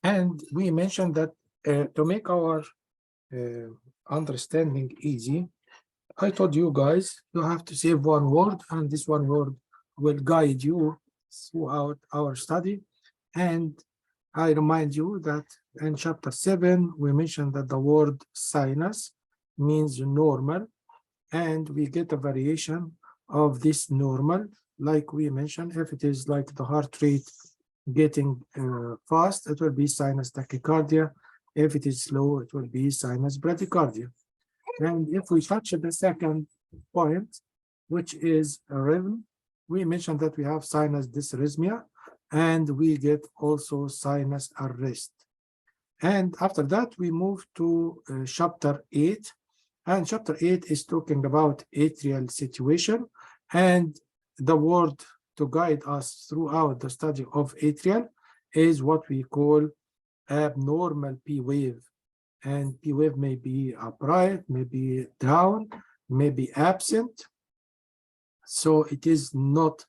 And we mentioned that to make our understanding easy, I told you guys you have to save one word, and this one word will guide you throughout our study. And I remind you that in chapter 7, we mentioned that the word sinus means normal, and we get a variation of this normal, like we mentioned. If it is like the heart rate getting fast, it will be sinus tachycardia. If it is slow, it will be sinus bradycardia. And if we touch the second point, which is a rhythm, we mentioned that we have sinus dysrhythmia, and we get also sinus arrest. And after that, we move to chapter 8. And chapter 8 is talking about atrial situation. And the word to guide us throughout the study of atrial is what we call abnormal P wave. And P wave may be upright, may be down, may be absent. So it is not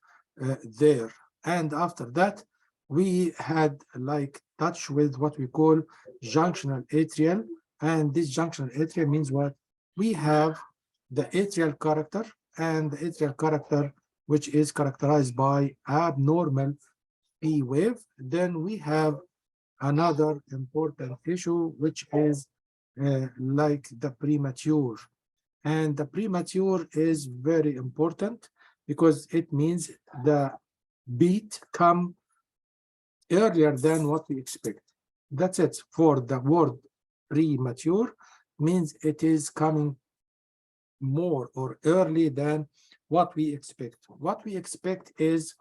there. And after that, we had like touch with what we call junctional atrial. And this junctional atrial means what? We have the atrial character, and the atrial character, which is characterized by abnormal P wave. Then we have another important issue, which is like the premature. And the premature is very important because it means the beat come earlier than what we expect. That's it. For the word premature means it is coming more or early than what we expect. What we expect is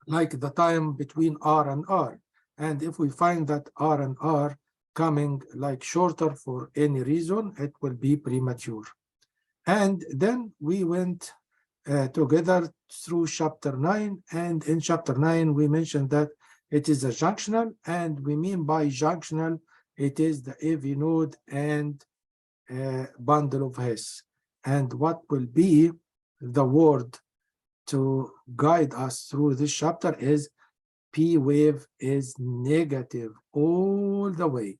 like the time between R and R. And if we find that R and R coming like shorter for any reason, it will be premature. And then we went together through chapter 9. And in chapter 9, we mentioned that it is a junctional. And we mean by junctional, it is the AV node and bundle of Hess. And what will be the word to guide us through this chapter is P wave is negative all the way.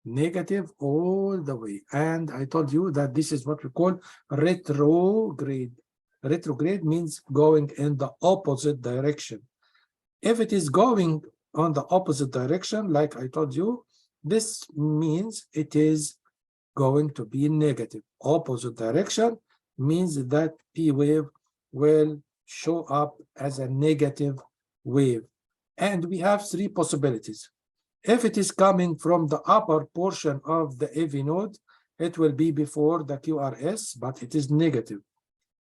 Negative all the way. And I told you that this is what we call retrograde. Retrograde means going in the opposite direction. If it is going on the opposite direction, like I told you, this means it is going to be negative. Opposite direction means that P wave will show up as a negative wave. And we have three possibilities. If it is coming from the upper portion of the AV node, it will be before the QRS, but it is negative.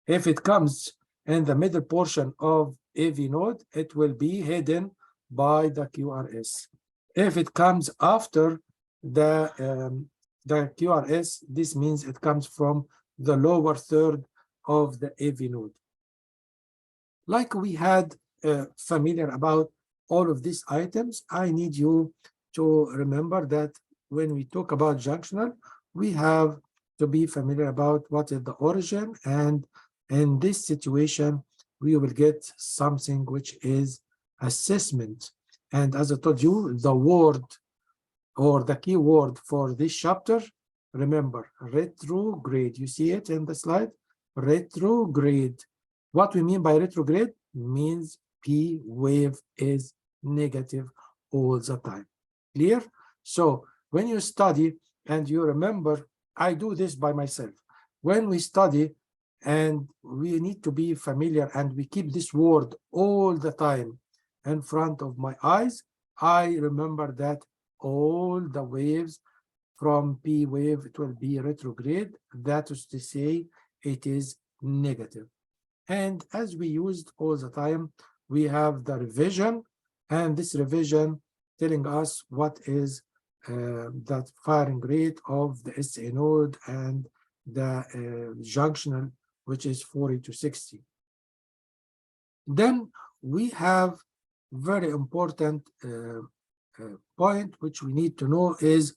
If it comes in the middle portion of AV node, it will be hidden by the QRS. If it comes after the QRS, this means it comes from the lower third of the AV node. Like we had familiar about all of these items, I need you to remember that when we talk about junctional, we have to be familiar about what is the origin. And in this situation, we will get something which is assessment. And as I told you, the word or the key word for this chapter, remember, retrograde. You see it in the slide? Retrograde. What we mean by retrograde means P wave is negative all the time. Clear? So when you study and you remember, I do this by myself. When we study and we need to be familiar and we keep this word all the time in front of my eyes, I remember that all the waves from P wave, it will be retrograde. That is to say, it is negative. And as we used all the time, we have the revision, and this revision telling us what is that firing rate of the SA node and the junctional, which is 40 to 60. Then we have very important point which we need to know is,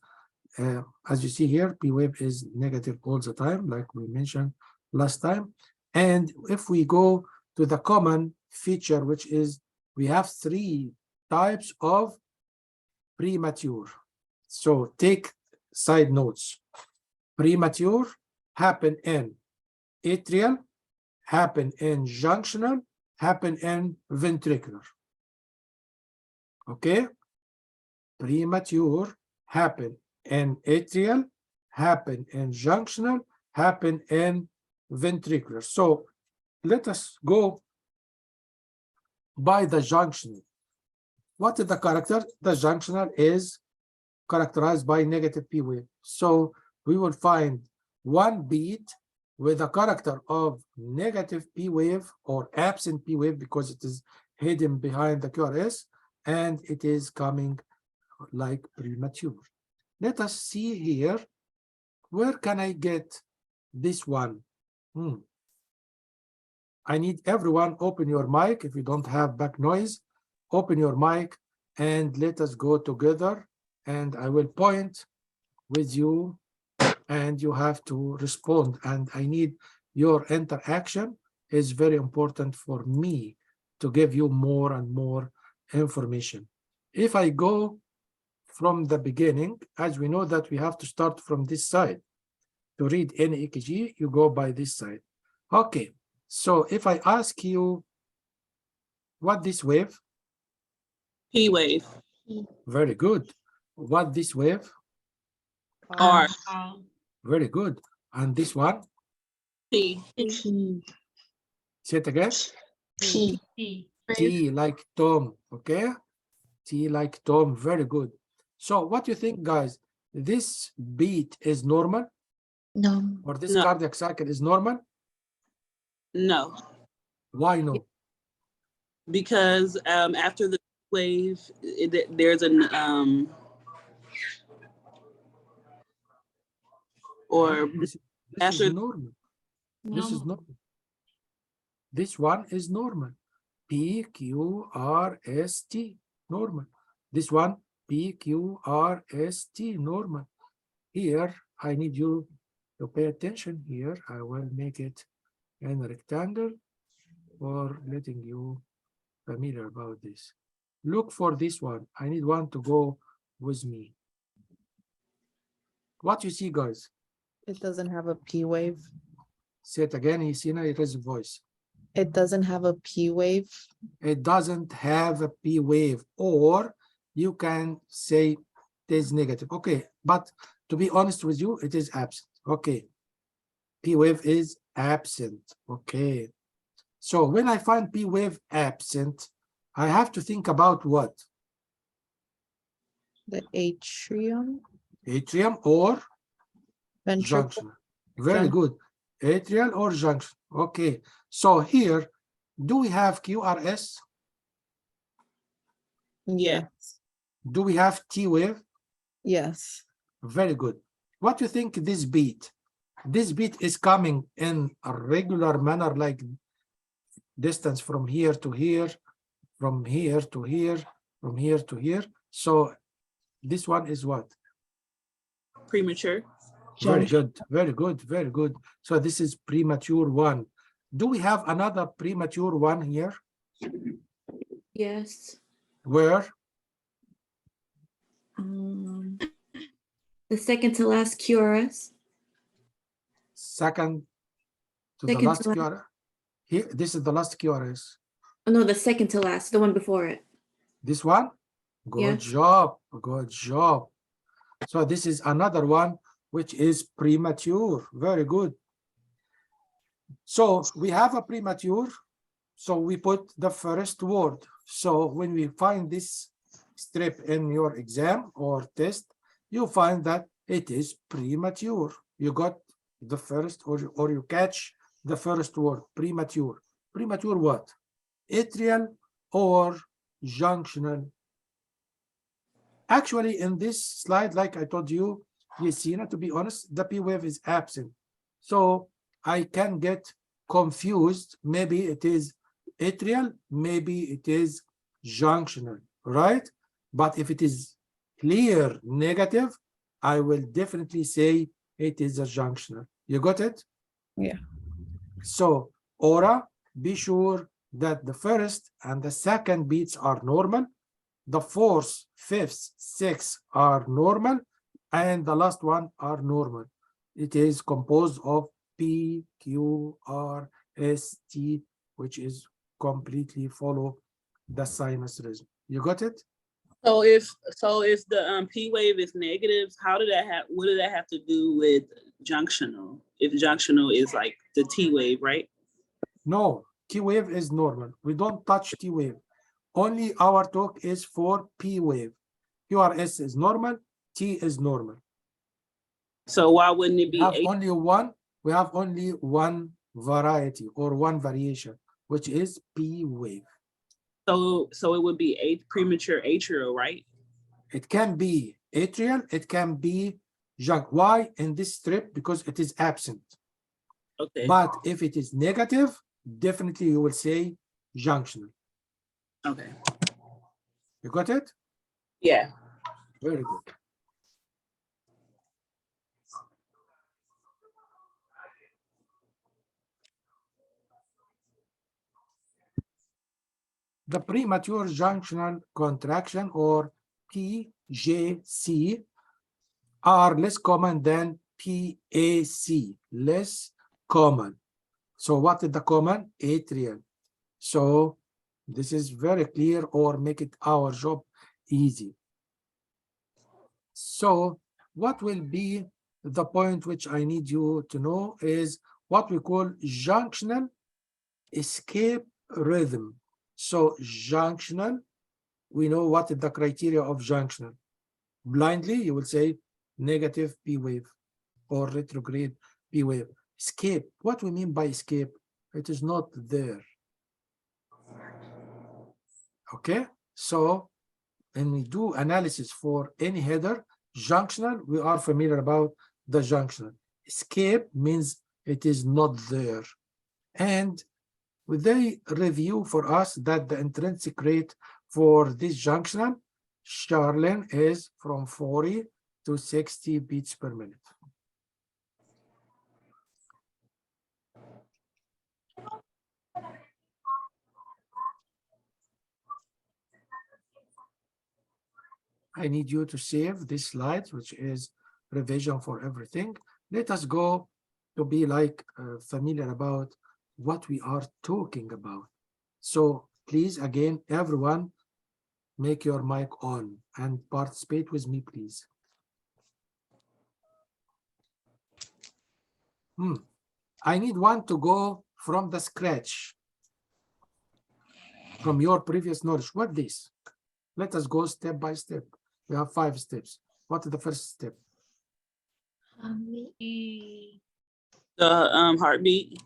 as you see here, P wave is negative all the time, like we mentioned last time. And if we go to the common feature, which is we have three types of premature. So take side notes. Premature happen in atrial, happen in junctional, happen in ventricular. Okay? Premature happen in atrial, happen in junctional, happen in ventricular. So let us go by the junctional. What is the character? The junctional is characterized by negative P wave. So we will find one beat with a character of negative P wave or absent P wave because it is hidden behind the QRS and it is coming like premature. Let us see here. Where can I get this one? I need everyone open your mic. If you don't have back noise, open your mic and let us go together. And I will point with you and you have to respond. And I need your interaction is very important for me to give you more and more information. If I go from the beginning, as we know that we have to start from this side. To read any EKG, you go by this side. Okay, so if I ask you, what this wave? P wave. Very good. What this wave? R. Very good. And this one? P. Say it again. P. T like Tom, okay? T like Tom, very good. So what do you think, guys? This beat is normal? No. Or this No. cardiac cycle is normal? No. Why no? Because after the wave, there's an or This after is normal. This is normal. This one is normal. P, Q, R, S, T, normal. This one, P, Q, R, S, T, normal. Here, I need you to pay attention here. I will make it in a rectangle for letting you familiar about this. Look for this one. I need one to go with me. What you see, guys? It doesn't have a P wave. Say it again. You see, now it is a voice. It doesn't have a P wave. It doesn't have a P wave, or you can say it is negative. Okay, but to be honest with you, it is absent. Okay, P wave is absent. Okay, so when I find P wave absent, I have to think about what? The atrium. Atrium or Ventricle. junction. Very good. Atrial or junction. Okay, so here, do we have QRS? Yes. Do we have T wave? Yes. Very good. What do you think this beat? This beat is coming in a regular manner, like distance from here to here, from here to here, from here to here. So this one is what? premature. Very good, very good, very good. So this is premature one. Do we have another premature one here? Yes. Where? The second to last QRS. Second to Second the last to last. QRS. Here, this is the last QRS. Oh, no, the second to last, the one before it. This one? Good Yes. job, good job. So this is another one which is premature. Very good. So we have a premature, so we put the first word. So when we find this strip in your exam or test, you find that it is premature. You got the first, or you catch the first word, premature. Premature what? Atrial or junctional? Actually, in this slide, like I told you, Yesina, to be honest, the P wave is absent. So I can get confused. Maybe it is atrial, maybe it is junctional, right? But if it is clear negative, I will definitely say it is a junctional. You got it? Yeah. So, Aura, be sure that the first and the second beats are normal. The fourth, fifth, sixth are normal, and the last one are normal. It is composed of P, Q, R, S, T, which is completely follow the sinus rhythm. You got it? So if the P wave is negative, how did that have? What did that have to do with junctional? If junctional is like the T wave, right? No, T wave is normal. We don't touch T wave. Only our talk is for P wave. QRS is normal, T is normal. So why wouldn't it We be have eight? only one variety or one variation, which is P wave. So it would be premature atrial, right? It can be atrial, it can be junc. Why in this strip? Because it is absent. Okay. But if it is negative, definitely you will say junctional. Okay. You got it? Yeah. Very good. The premature junctional contraction, or PJC, are less common than PAC, less common. So what is the common? Atrial. So this is very clear, or make it our job easy. So what will be the point which I need you to know is what we call junctional escape rhythm. So junctional, we know what is the criteria of junctional. Blindly, you will say negative P wave or retrograde P wave. Escape, what we mean by escape? It is not there. Okay, so when we do analysis for any header, junctional, we are familiar about the junctional. Escape means it is not there. And they review for us that the intrinsic rate for this junctional, Charlene, is from 40 to 60 beats per minute. I need you to save this slide, which is revision for everything. Let us go to be like familiar about what we are talking about. So please, again, everyone, make your mic on and participate with me, please. I need one to go from the scratch, from your previous knowledge. What this? Let us go step by step. We have 5 steps. What is the first step? The heartbeat.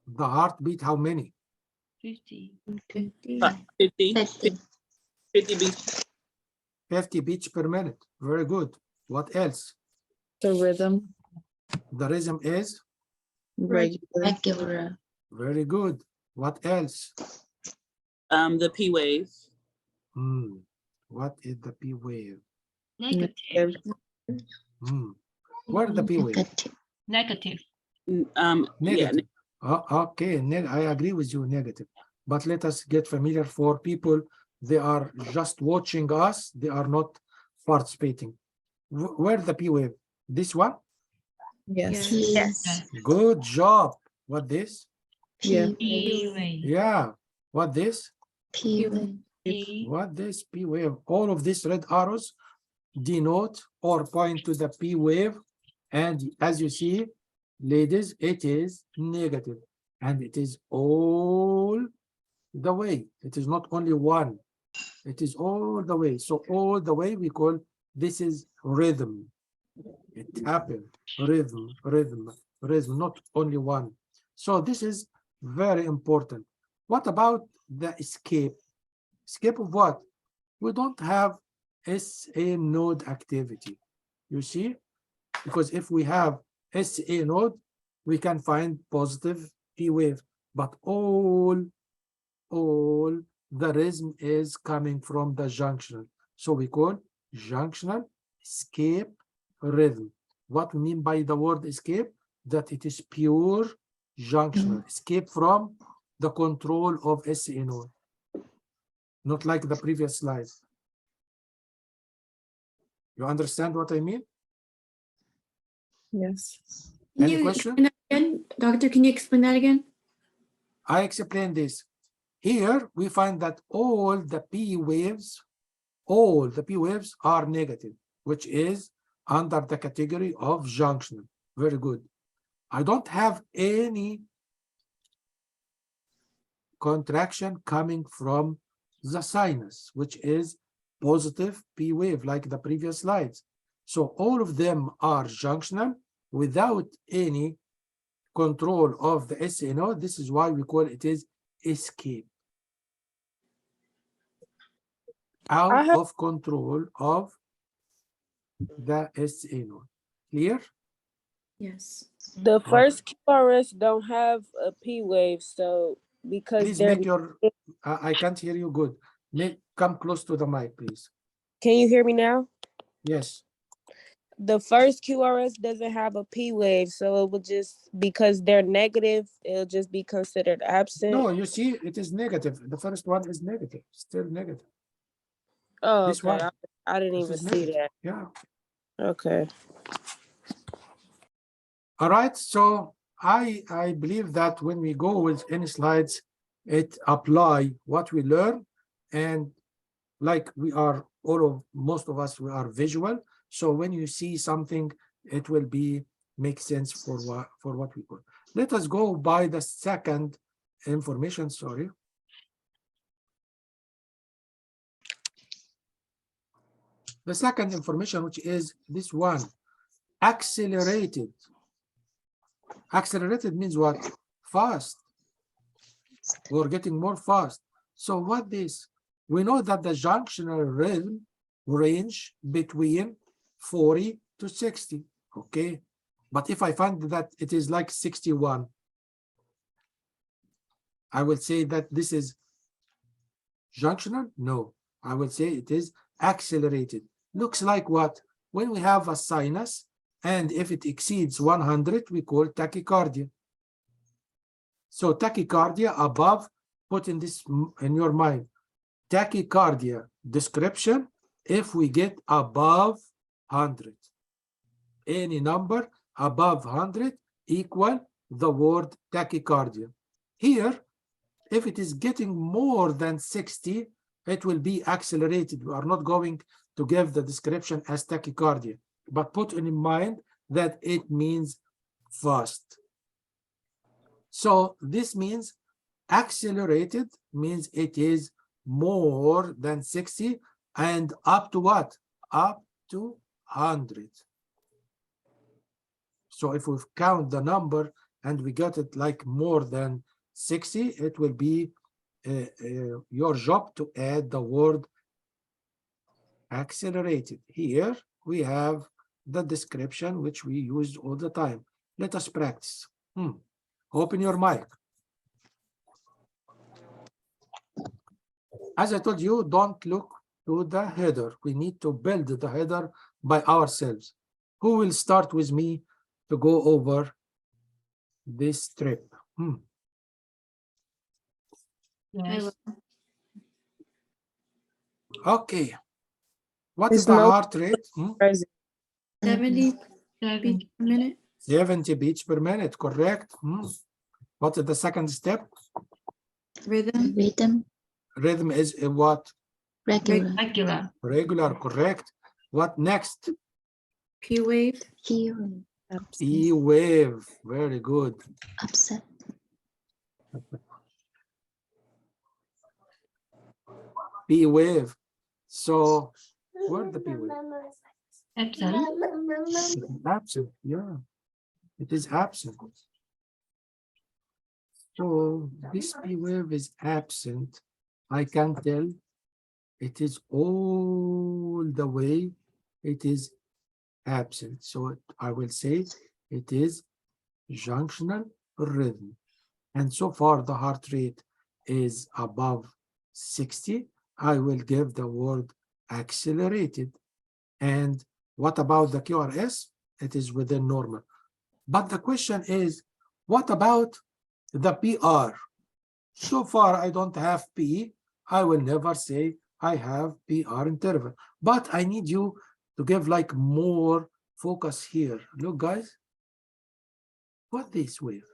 The heartbeat, how many? 50. 50 beats. 50 beats per minute. Very good. What else? The rhythm, The rhythm is? regular. Very good. What else? The P wave. What is the P wave? Negative. What is the P wave? Negative. Yeah. Negative. Okay, I agree with you, negative. But let us get familiar for people. They are just watching us. They are not participating. Where the P wave? This one? Yes. Yes. Good job. What this? Yeah. Yeah. What this? What this? P wave. All of these red arrows denote or point to the P wave. And as you see, ladies, it is negative. And it is all the way. It is not only one. It is all the way. So all the way we call this is rhythm. It happened. Rhythm, rhythm, rhythm, not only one. So this is very important. What about the escape? Escape of what? We don't have SA node activity. You see? Because if we have SA node, we can find positive P wave. But all the rhythm is coming from the junctional. So we call junctional escape rhythm. What we mean by the word escape? That it is pure junctional. Escape from the control of SA node. Not like the previous slide. You understand what I mean? Yes. Can Any you question? explain that again? Doctor, can you explain that again? I explain this. Here we find that all the P waves are negative, which is under the category of junctional. Very good. I don't have any contraction coming from the sinus, which is positive P wave, like the previous slides. So all of them are junctional without any control of the SNO. This is why we call it is escape. Out of control of the SNO. Clear? Yes. The first QRS don't have a P wave, so because Please they're make your, I can't hear you good. Come close to the mic, please. can you hear me now? Yes. The first QRS doesn't have a P wave, so it would just because they're negative, it'll just be considered absent. No, you see, it is negative. The first one is negative, still negative. Oh, This okay. one. I didn't This even is see negative. that. Yeah. Okay. All right. So I believe that when we go with any slides, it apply what we learn, and like we are most of us, we are visual. So when you see something, it will be make sense for what we put. Let us go by the second information. Sorry. The second information, which is this one, accelerated. Accelerated means what? Fast. We're getting more fast. So what this? We know that the junctional rhythm range between 40 to 60, okay? But if I find that it is like 61, I will say that this is junctional? No, I will say it is accelerated. Looks like what? When we have a sinus, and if it exceeds 100, we call tachycardia. So tachycardia above, put in this in your mind. Tachycardia description, if we get above 100. Any number above 100 equal the word tachycardia. Here, if it is getting more than 60, it will be accelerated. We are not going to give the description as tachycardia, but put in mind that it means fast. So this means accelerated means it is more than 60 and up to what? Up to 100. So if we count the number and we got it like more than 60, it will be your job to add the word accelerated. Here we have the description which we use all the time. Let us practice. Open your mic. As I told you, don't look to the header. We need to build the header by ourselves. Who will start with me to go over this trip? Yes. Okay. What is It's the no heart rate? 70 7. beats per minute. 70 beats per minute, correct? What is the second step? Rhythm. Rhythm. Rhythm is a what? Regular. Regular. Regular, correct. What next? P wave. P E wave, very good. upset. P wave. So where's the P wave? Absent. Absent, yeah. It is absent. So this P wave is absent. I can tell it is all the way, it is absent. So I will say it is junctional rhythm. And so far the heart rate is above 60. I will give the word accelerated. And what about the QRS? It is within normal. But the question is, what about the PR? So far, I don't have P. I will never say I have PR interval. But I need you to give like more focus here. Look, guys, what this wave?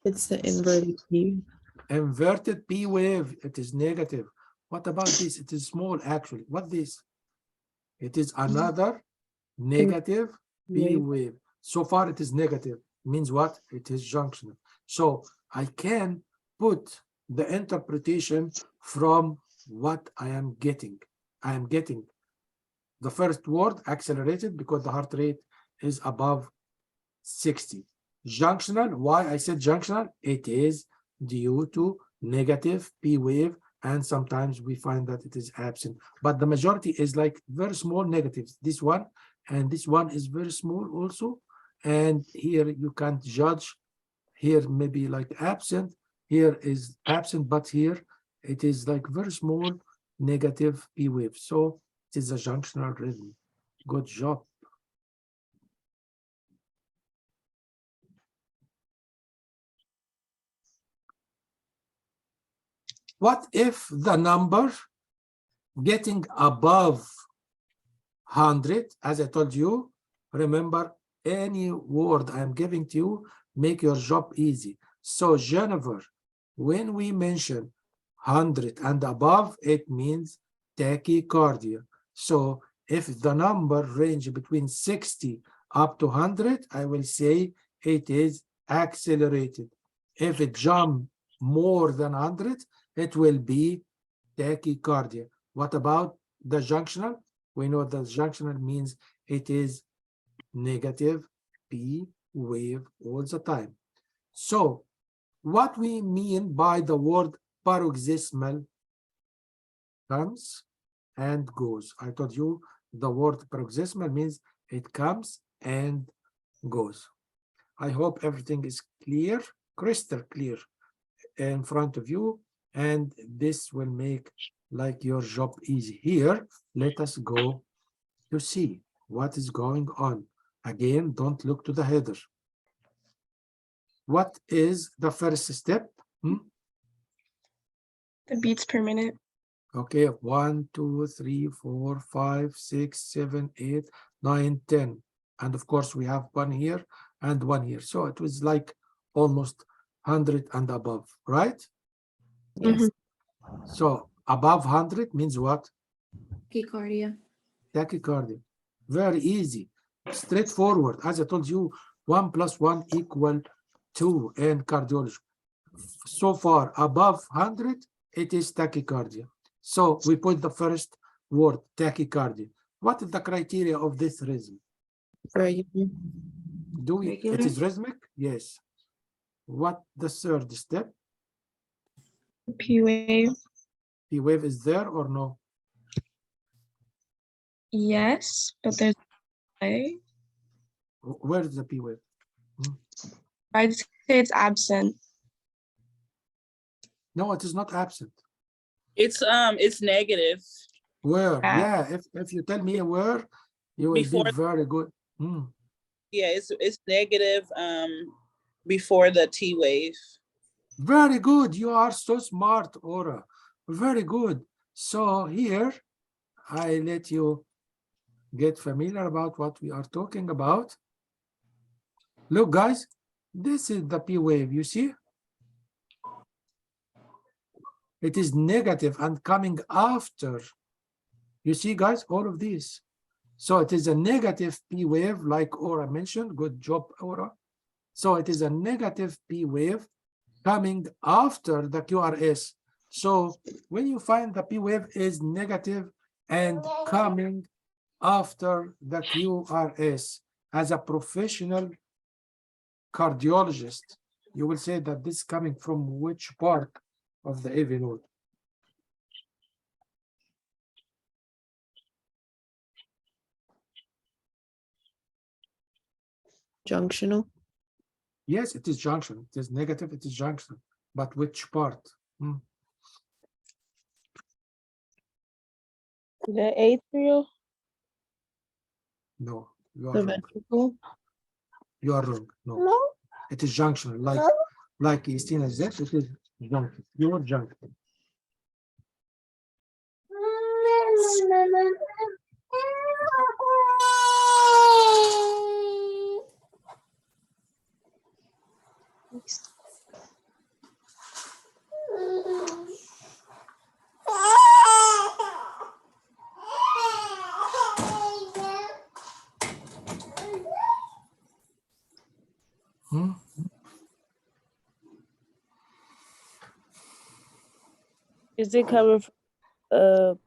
It's the inverted P. Inverted P wave, it is negative. What about this? It is small actually. What this? It is another negative P wave. So far it is negative. Means what? It is junctional. So I can put the interpretation from what I am getting. I am getting the first word accelerated because the heart rate is above 60. Junctional, why I said junctional? It is due to negative P wave, and sometimes we find that it is absent. But the majority is like very small negatives. This one and this one is very small also. And here you can't judge. Here maybe like absent. Here is absent, but here it is like very small negative P wave. So it is a junctional rhythm. Good job. What if the number getting above 100, as I told you, remember any word I'm giving to you, make your job easy. So Jennifer, when we mention 100 and above, it means tachycardia. So if the number range between 60 up to 100, I will say it is accelerated. If it jump more than 100, it will be tachycardia. What about the junctional? We know that junctional means it is negative P wave all the time. So what we mean by the word paroxysmal comes and goes. I told you the word paroxysmal means it comes and goes. I hope everything is clear, crystal clear in front of you, and this will make like your job easy. Here, let us go to see what is going on. Again, don't look to the header. What is the first step? The beats per minute. Okay, 1, 2, 3, 4, 5, 6, 7, 8, 9, 10. And of course, we have one here and one here. So it was like almost 100 and above, right? Yes. So above 100 means what? Tachycardia. Tachycardia. Very easy, straightforward. As I told you, 1 + 1 = 2 in cardiology. So far, above 100, it is tachycardia. So we put the first word, tachycardia. What is the criteria of this rhythm? Regular. Do we, Regular. it is rhythmic? Yes. What the third step? P wave. P wave is there or no? Yes, but there's a. Where is the P wave? I'd say it's absent. No, it is not absent. It's negative. Where? Yeah. Yeah, if you tell me where, you will Before- be very good. Yeah, it's negative before the T wave. Very good. You are so smart, Aura. Very good. So here, I let you get familiar about what we are talking about. Look, guys, this is the P wave. You see? It is negative and coming after. You see, guys, all of these. So it is a negative P wave, like Aura mentioned. Good job, Aura. So it is a negative P wave coming after the QRS. So when you find the P wave is negative and coming after the QRS, as a professional cardiologist, you will say that this is coming from which part of the AV node? Junctional. Yes, it is junction. It is negative, it is junction. But which part? The atrial. No, you are The wrong. ventricle. You are wrong. No, it is junction. Like Christina said, it is pure junction. Hmm? Is it coming from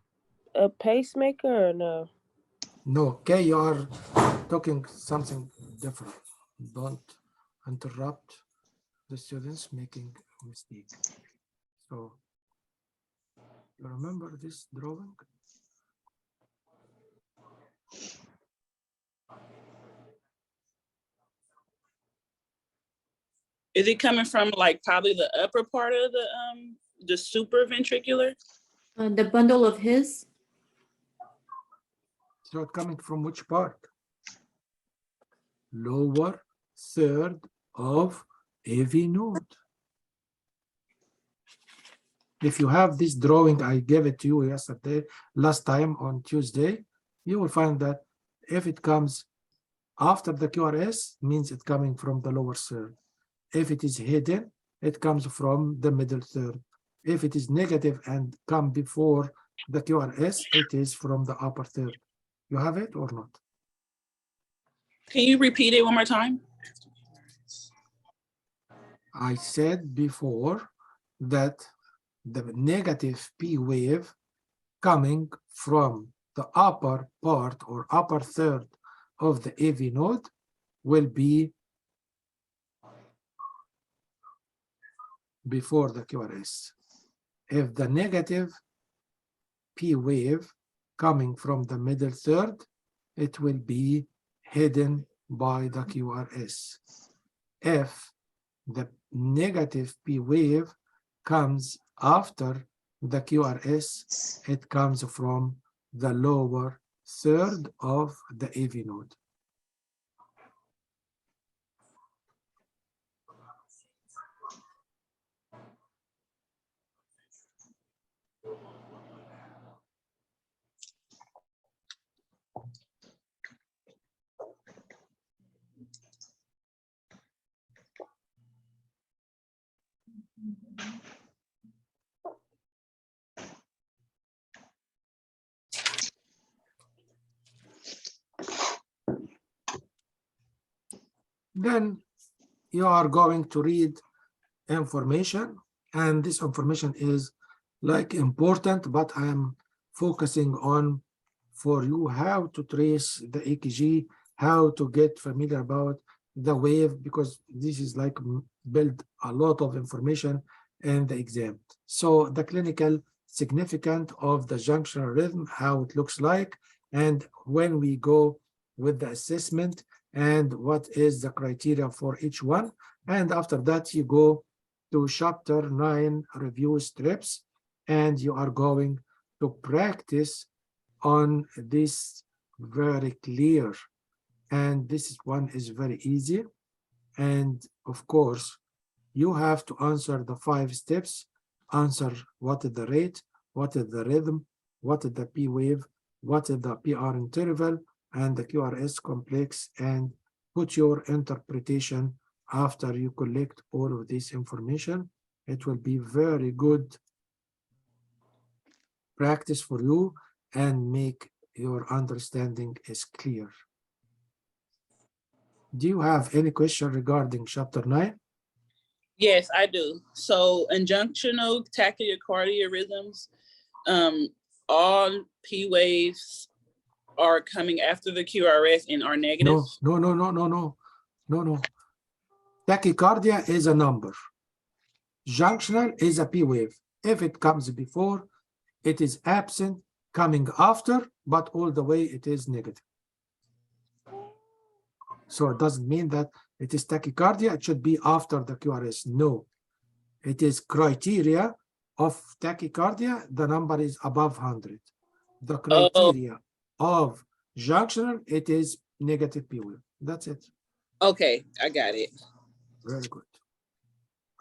a pacemaker or no? No, okay, you are talking something different. Don't interrupt the students making a mistake. So, you remember this drawing? Is it coming from like probably the upper part of the supraventricular? The bundle of his. So it's coming from which part? Lower third of AV node. If you have this drawing, I gave it to you yesterday, last time on Tuesday, you will find that if it comes after the QRS, means it's coming from the lower third. If it is hidden, it comes from the middle third. If it is negative and come before the QRS, it is from the upper third. You have it or not? Can you repeat it one more time? I said before that the negative P wave coming from the upper part or upper third of the AV node will be before the QRS. If the negative P wave coming from the middle third, it will be hidden by the QRS. If the negative P wave comes after the QRS, it comes from the lower third of the AV node. Then you are going to read information, and this information is like important, but I am focusing on for you how to trace the EKG, how to get familiar about the wave, because this is like build a lot of information in the exam. So the clinical significance of the junctional rhythm, how it looks like, and when we go with the assessment and what is the criteria for each one. And after that, you go to chapter 9 review strips, and you are going to practice on this very clear. And this one is very easy. And of course, you have to answer the 5 steps. Answer what is the rate, what is the rhythm, what is the P wave, what is the PR interval, and the QRS complex, and put your interpretation after you collect all of this information. It will be very good practice for you and make your understanding is clear. Do you have any question regarding chapter 9? Yes, I do. So in junctional tachycardia rhythms, all P waves are coming after the QRS and are negative? No. Tachycardia is a number. Junctional is a P wave. If it comes before, it is absent, coming after, but all the way it is negative. So it doesn't mean that it is tachycardia, it should be after the QRS. No, it is criteria of tachycardia, the number is above 100. The criteria of junctional, it is negative P wave. That's it. Okay, I got it. Very good.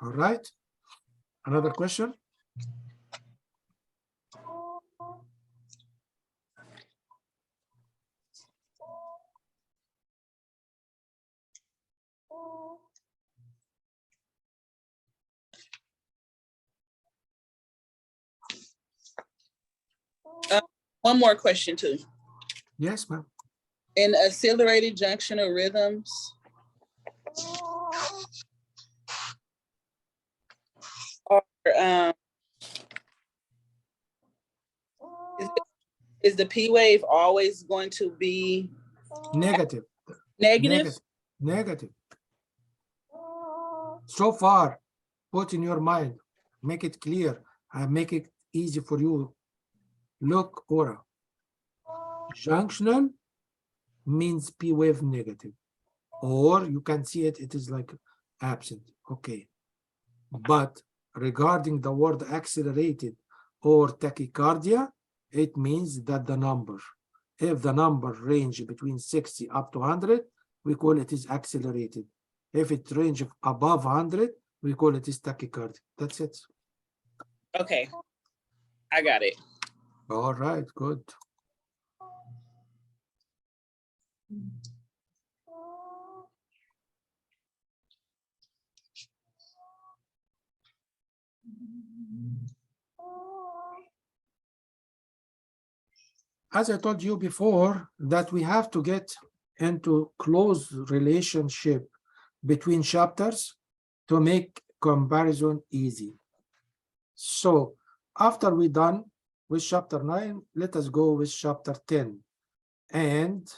All right. Another question? One more question too. Yes, ma'am. In accelerated junctional rhythms, or is the P wave always going to be Negative. negative? Negative. So far, put in your mind, make it clear, and make it easy for you. Look, Aura. Junctional means P wave negative, or you can see it, it is like absent. Okay. But regarding the word accelerated or tachycardia, it means that the number, if the number range between 60 up to 100, we call it is accelerated. If it range above 100, we call it is tachycardia. That's it. Okay, I got it. All right, good. As I told you before, that we have to get into close relationship between chapters to make comparison easy. So after we're done with chapter 9, let us go with chapter 10. And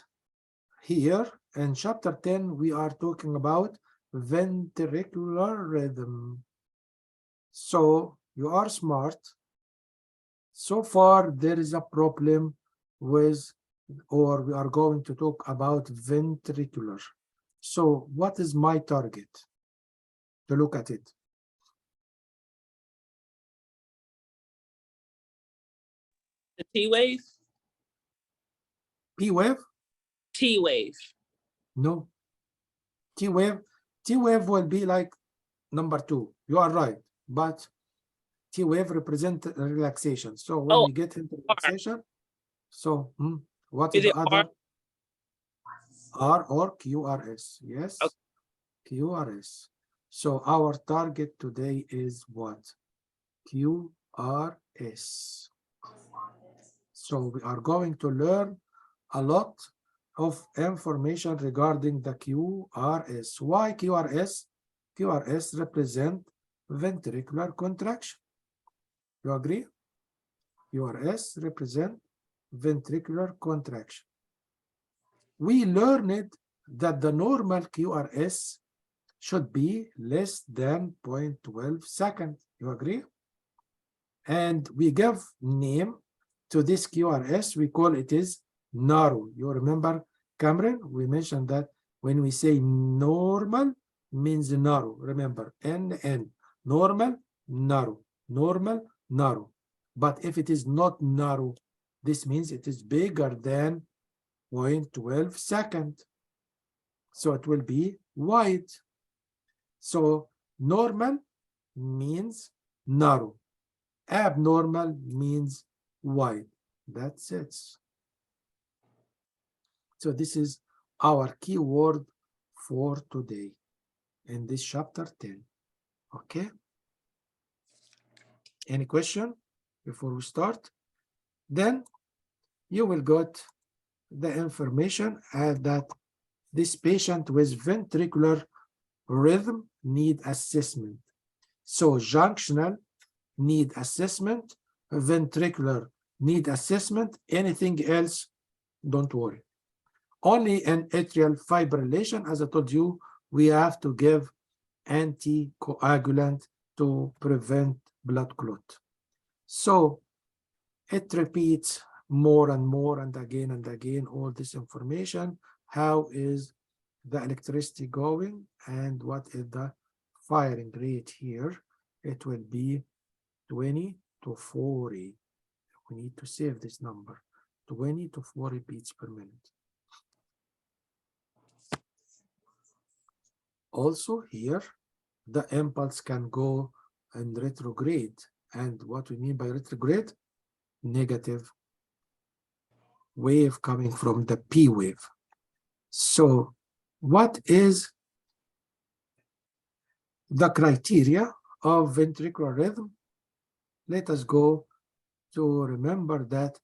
here in chapter 10, we are talking about ventricular rhythm. So you are smart. So far, there is a problem with, or we are going to talk about ventricular. So what is my target? To look at it. The T wave? P wave? T wave. No. T wave will be like number 2. You are right. But T wave represent relaxation. So when we get into relaxation, so what is Is the it other? R or QRS. Yes. Okay. QRS. So our target today is what? QRS. So we are going to learn a lot of information regarding the QRS. Why QRS? QRS represent ventricular contraction. You agree? QRS represent ventricular contraction. We learned that the normal QRS should be less than 0.12 seconds. You agree? And we give name to this QRS. We call it is narrow. You remember, Cameron? We mentioned that when we say normal means narrow. Remember, NN. Normal, narrow. Normal, narrow. But if it is not narrow, this means it is bigger than 0.12 seconds. So it will be wide. So normal means narrow. Abnormal means wide. That's it. So this is our keyword for today in this chapter 10. Okay. Any question before we start? Then you will get the information that this patient with ventricular rhythm need assessment. So junctional need assessment, ventricular need assessment, anything else, don't worry. Only in atrial fibrillation, as I told you, we have to give anticoagulant to prevent blood clot. So it repeats more and more and again all this information. How is the electricity going and what is the firing rate here? It will be 20 to 40. We need to save this number. 20 to 40 beats per minute. Also here, the impulse can go and retrograde. And what we mean by retrograde? Negative wave coming from the P wave. So what is the criteria of ventricular rhythm? Let us go to remember that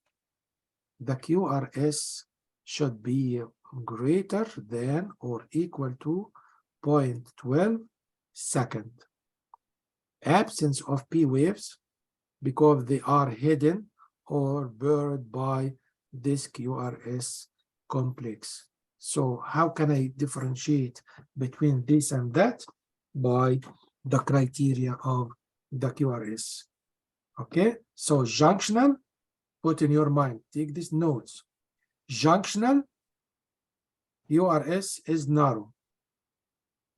the QRS should be greater than or equal to 0.12 second. Absence of P waves because they are hidden or buried by this QRS complex. So how can I differentiate between this and that? By the criteria of the QRS. Okay, so junctional, put in your mind, take these notes. Junctional QRS is narrow.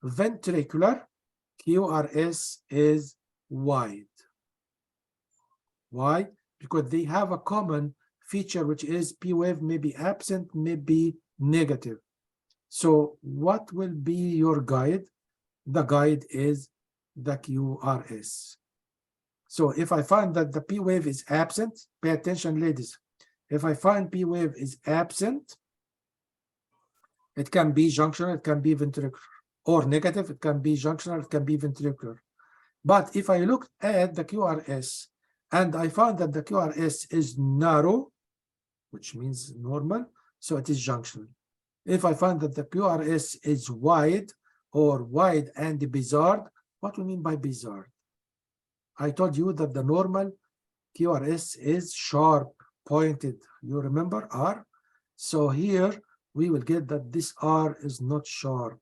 Ventricular QRS is wide. Why? Because they have a common feature, which is P wave may be absent, may be negative. So what will be your guide? The guide is the QRS. So if I find that the P wave is absent, pay attention, ladies. If I find P wave is absent, it can be junctional, it can be ventricular, or negative, it can be junctional, it can be ventricular. But if I look at the QRS and I found that the QRS is narrow, which means normal, so it is junctional. If I find that the QRS is wide or wide and bizarre, what do we mean by bizarre? I told you that the normal QRS is sharp, pointed. You remember R? So here we will get that this R is not sharp.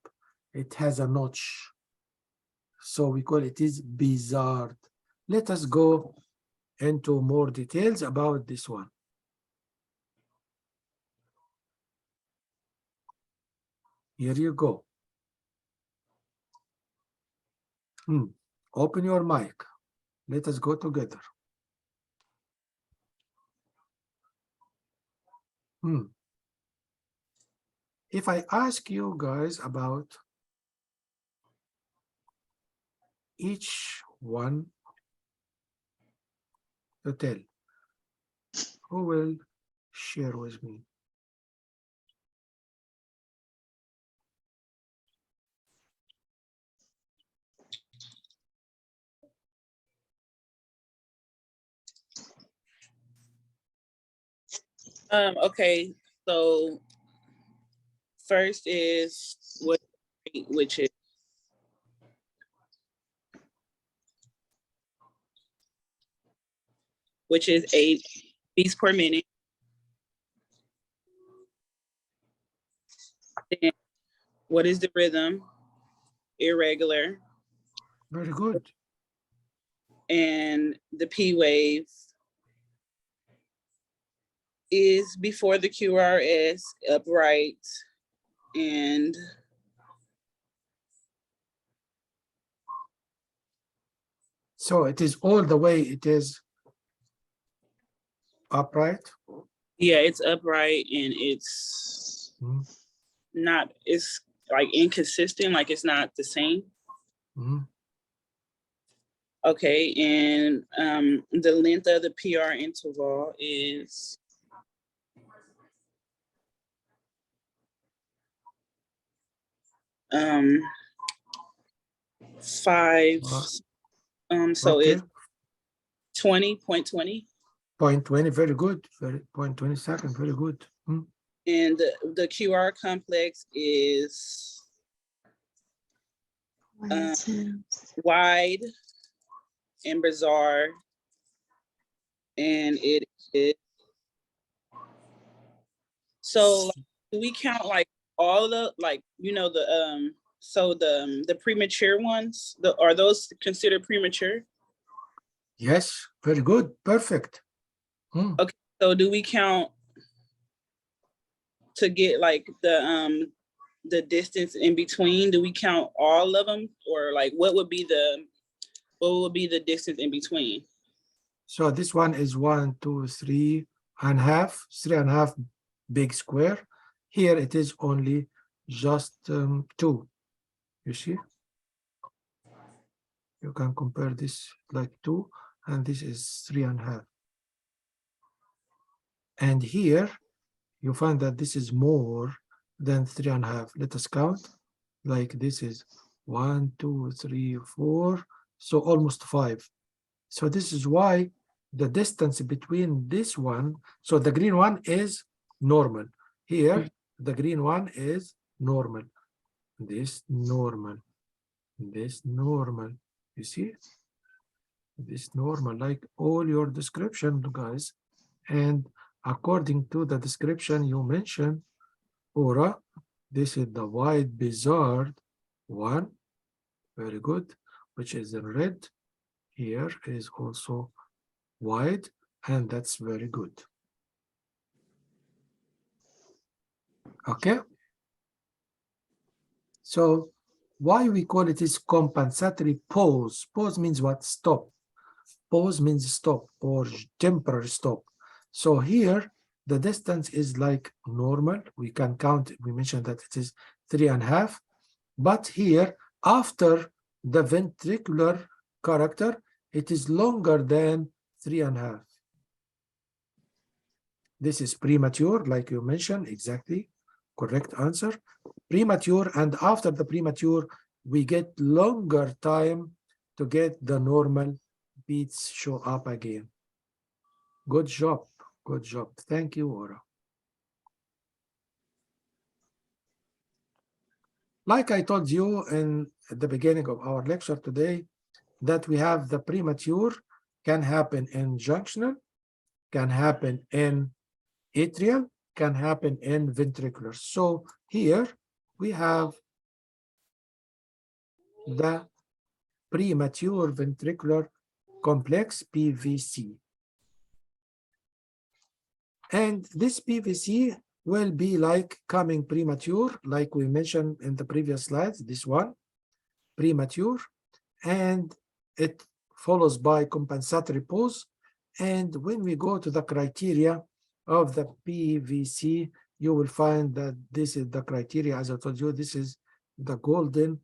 It has a notch. So we call it is bizarre. Let us go into more details about this one. Here you go. Open your mic. Let us go together. If I ask you guys about each one to tell, who will share with me? Okay, so first is what, which is 8 beats per minute. Then what is the rhythm? Irregular. Very good. And the P wave is before the QRS, upright, and So it is all the way, it is upright. yeah, it's upright and it's not, it's like inconsistent, like it's not the same. Okay, and the length of the PR interval is 5. So Okay. it's 20.20. 0.20, very good. 0.20 seconds, very good. And the QR complex is wide and bizarre, and it is, so like, do we count like all the, like, you know, the so the premature ones, are those considered premature? Yes, very good, perfect. Okay, so do we count to get like the distance in between? Do we count all of them, or like what would be the distance in between? So this one is 1, 2, 3.5 big square. Here it is only just 2. You see? You can compare this like 2, and this is 3.5. And here you find that this is more than 3.5. Let us count. Like this is 1, 2, 3, 4, so almost 5. So this is why the distance between this one, so the green one is normal. Here, the green one is normal. This normal. This normal. You see? This normal, like all your description, guys. And according to the description you mentioned, Aura, this is the wide bizarre one. Very good. Which is in red. Here is also wide, and that's very good. Okay. So why we call it is compensatory pause. Pause means what? Stop. Pause means stop or temporary stop. So here the distance is like normal. We can count. We mentioned that it is 3.5. But here after the ventricular character, it is longer than 3.5. This is premature, like you mentioned, exactly. Correct answer. Premature, and after the premature, we get longer time to get the normal beats show up again. Good job. Good job. Thank you, Aura. Like I told you at the beginning of our lecture today, that we have the premature can happen in junctional, can happen in atrial, can happen in ventricular. So here we have the premature ventricular complex, PVC. And this PVC will be like coming premature, like we mentioned in the previous slides, this one, premature, and it follows by compensatory pause. And when we go to the criteria of the PVC, you will find that this is the criteria. As I told you, this is the golden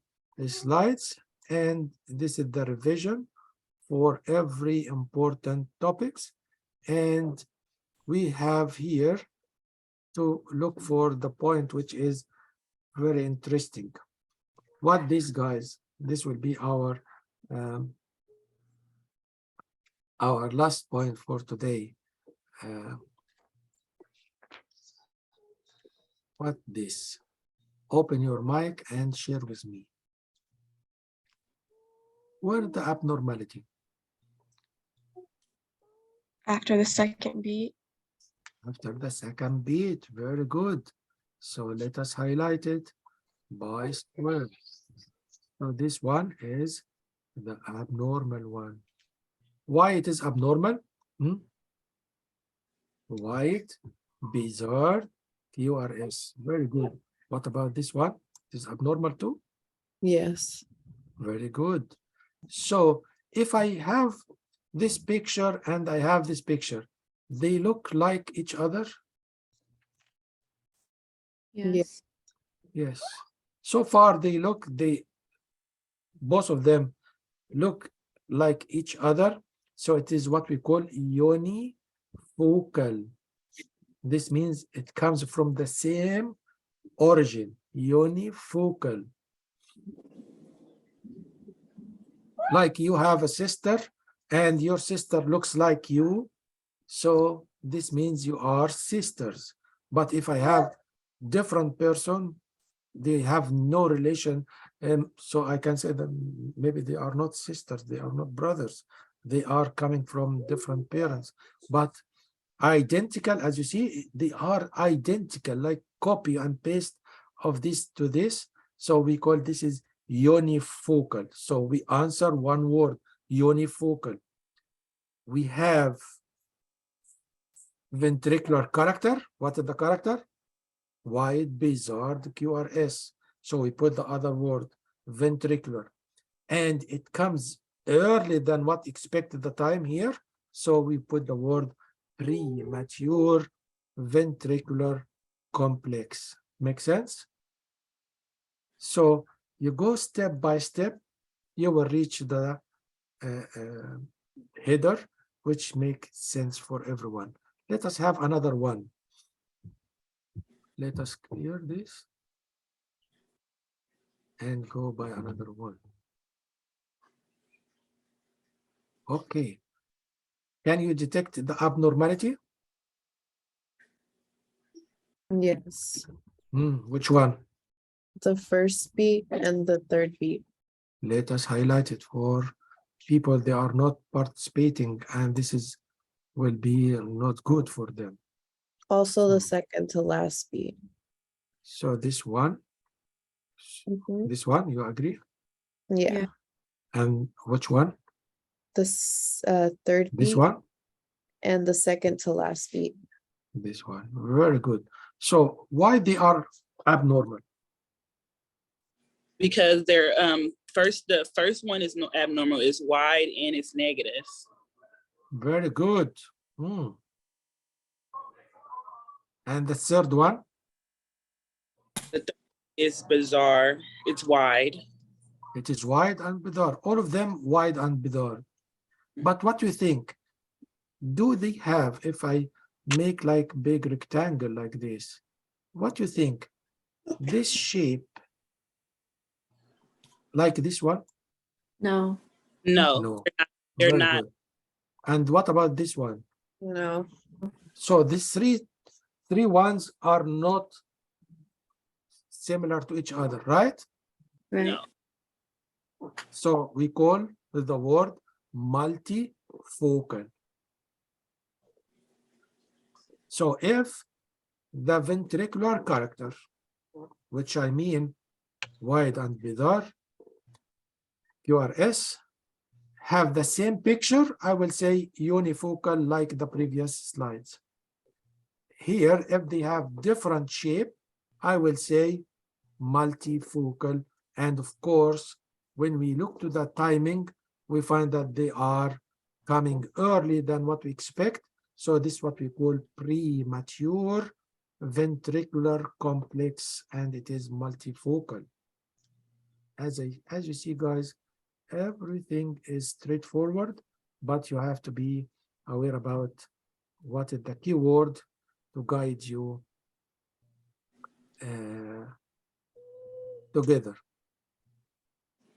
slides, and this is the revision for every important topics. And we have here to look for the point which is very interesting. What these guys, this will be our last point for today. What this? Open your mic and share with me. Where the abnormality? After the second beat. After the second beat, very good. So let us highlight it by square. So this one is the abnormal one. Why it is abnormal? White, bizarre, QRS. Very good. What about this one? It is abnormal too? Yes. Very good. So if I have this picture and I have this picture, they look like each other? Yes. Yes. So far both of them look like each other. So it is what we call unifocal. This means it comes from the same origin, unifocal. Like you have a sister and your sister looks like you, so this means you are sisters. But if I have different person, they have no relation, and so I can say that maybe they are not sisters, they are not brothers, they are coming from different parents, but identical. As you see, they are identical, like copy and paste of this to this. So we call this is unifocal. So we answer one word, unifocal. We have ventricular character. What is the character? Wide, bizarre, QRS. So we put the other word, ventricular. And it comes early than what expected the time here. So we put the word premature ventricular complex. Make sense? So you go step by step, you will reach the header, which makes sense for everyone. Let us have another one. Let us clear this and go by another one. Okay. Can you detect the abnormality? Yes. Which one? The first beat and the third beat. Let us highlight it for people they are not participating, and this is will be not good for them. Also the second to last beat. So this one, you agree? Yeah. Yeah. And which one? This third This beat one? and the second to last beat. This one. Very good. So why they are abnormal? Because they're the first one is no abnormal, is wide and it's negative. Very good. And the third one? The third is bizarre. It's wide. It is wide and bizarre. All of them wide and bizarre. But what do you think? Do they have, if I make like big rectangle like this, what do you think? This shape, like this one? No. No, No. they're Very not. good. And what about this one? No. So these three ones are not similar to each other, right? Right. No. So we call the word multifocal. So if the ventricular character, which I mean wide and bizarre, QRS, have the same picture, I will say unifocal like the previous slides. Here, if they have different shape, I will say multifocal. And of course, when we look to the timing, we find that they are coming early than what we expect. So this is what we call premature ventricular complex, and it is multifocal. As you see, guys, everything is straightforward, but you have to be aware about what is the keyword to guide you together.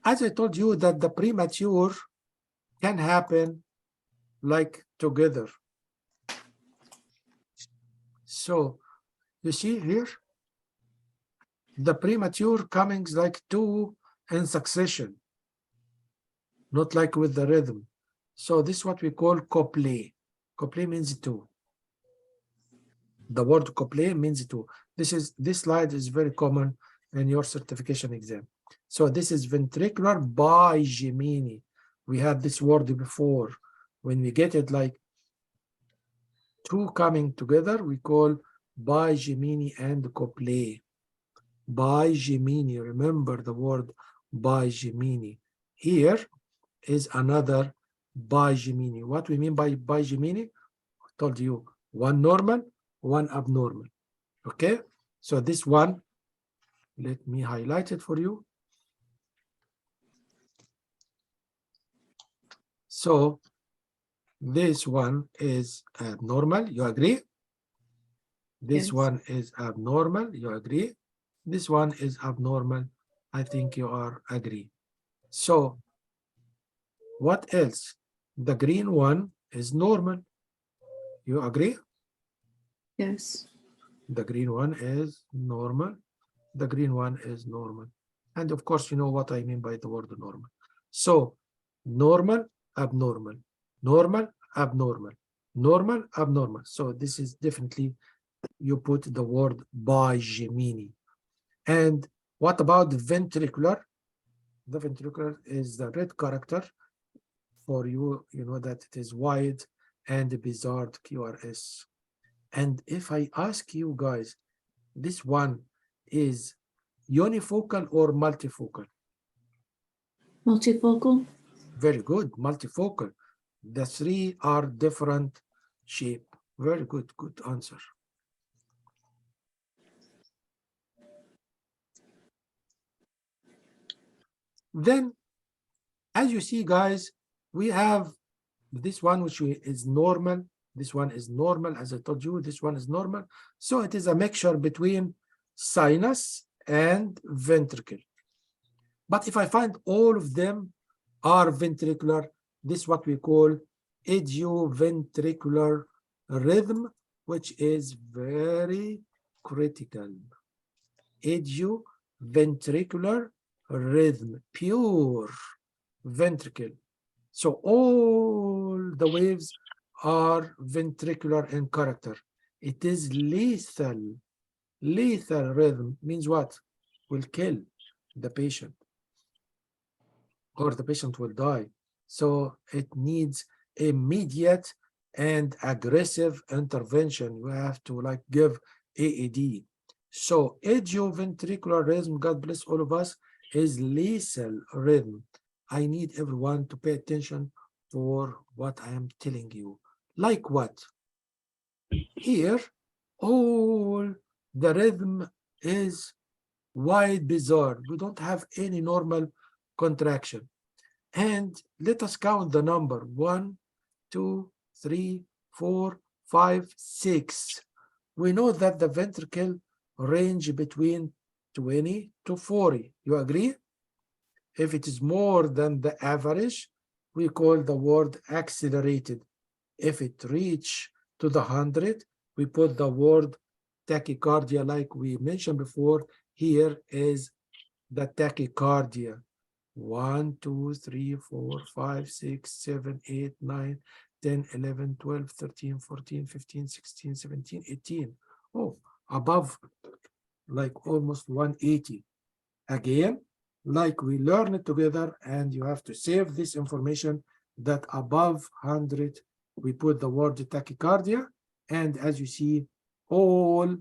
As I told you that the premature can happen like together. So you see here, the premature coming like two in succession, not like with the rhythm. So this is what we call couplet. Couplet means two. The word couplet means two. This slide is very common in your certification exam. So this is ventricular bigemini. We had this word before. When we get it like two coming together, we call bigemini and couplet. Bigemini, remember the word bigemini. Here is another bigemini. What we mean by bigemini? I told you, one normal, one abnormal. Okay, so this one, let me highlight it for you. So this one is abnormal, you agree? This Yes. one is abnormal, you agree? This one is abnormal, I think you are agree. So what else? The green one is normal, you agree? Yes. The green one is normal. The green one is normal. And of course, you know what I mean by the word normal. So normal, abnormal, normal, abnormal, normal, abnormal. So this is definitely, you put the word bigemini. And what about ventricular? The ventricular is the red character for you, you know that it is wide and bizarre QRS. And if I ask you guys, this one is unifocal or multifocal? Multifocal. Very good, multifocal. The three are different shape. Very good, good answer. Then, as you see, guys, we have this one, which is normal. This one is normal, as I told you, this one is normal. So it is a mixture between sinus and ventricle. But if I find all of them are ventricular, this is what we call idioventricular rhythm, which is very critical. Idioventricular rhythm, pure ventricle. So all the waves are ventricular in character. It is lethal. Lethal rhythm means what? Will kill the patient, or the patient will die. So it needs immediate and aggressive intervention. You have to like give AED. So idioventricular rhythm, God bless all of us, is lethal rhythm. I need everyone to pay attention for what I am telling you. Like what? Here, all the rhythm is wide bizarre. We don't have any normal contraction. And let us count the number 1, 2, 3, 4, 5, 6. We know that the ventricle range between 20 to 40. You agree? If it is more than the average, we call the word accelerated. If it reach to the 100, we put the word tachycardia, like we mentioned before. Here is the tachycardia. 1, 2, 3, 4, 5, 6, 7, 8, 9, 10, 11, 12, 13, 14, 15, 16, 17, 18. Oh, above, like almost 180. Again, like we learn it together, and you have to save this information that above 100, we put the word tachycardia. And as you see, all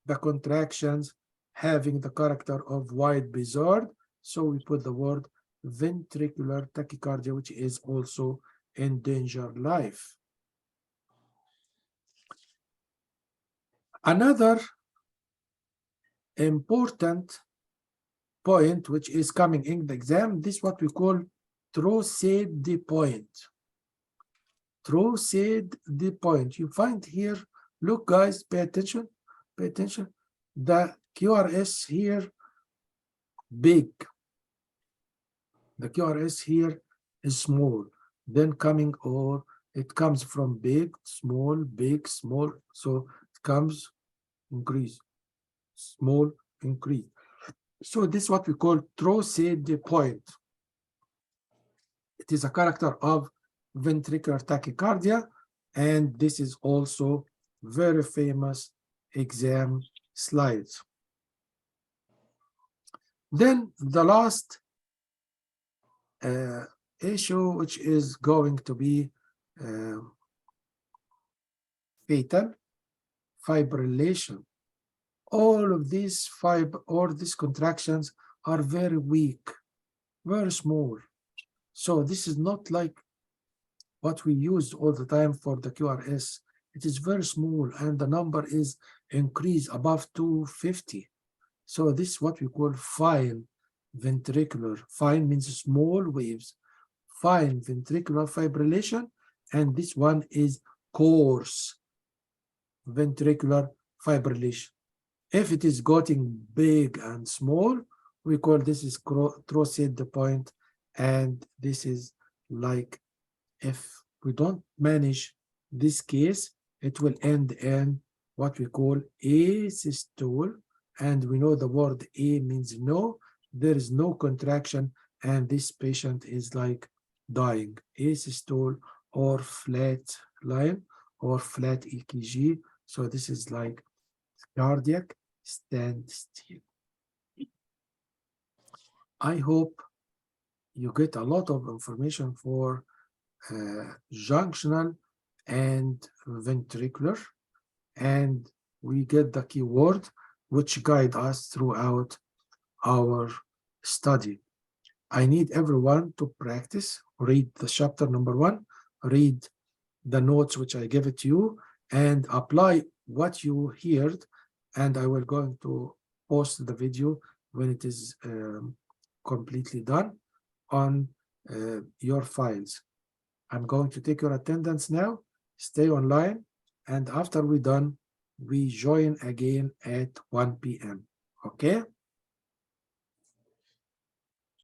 the contractions having the character of wide bizarre. So we put the word ventricular tachycardia, which is also endanger life. Another important point, which is coming in the exam, this is what we call Trousseau point. Trousseau point. You find here, look guys, pay attention, pay attention. The QRS here, big. The QRS here is small. Then coming, or it comes from big, small, big, small. So it comes, increase, small, increase. So this is what we call Trousseau point. It is a character of ventricular tachycardia, and this is also very famous exam slides. Then the last issue, which is going to be fatal, fibrillation. All of these contractions are very weak, very small. So this is not like what we use all the time for the QRS. It is very small, and the number is increased above 250. So this is what we call fine ventricular. Fine means small waves. Fine ventricular fibrillation, and this one is coarse ventricular fibrillation. If it is getting big and small, we call this is Trousseau point, and this is like, if we don't manage this case, it will end in what we call asystole, and we know the word A means no, there is no contraction, and this patient is like dying. Asystole or flat line or flat EKG. So this is like cardiac standstill. I hope you get a lot of information for junctional and ventricular, and we get the keyword which guide us throughout our study. I need everyone to practice, read the chapter number 1, read the notes which I give it to you, and apply what you heard, and I will going to post the video when it is completely done on your files. I'm going to take your attendance now. Stay online, and after we're done, we join again at 1 p.m. Okay?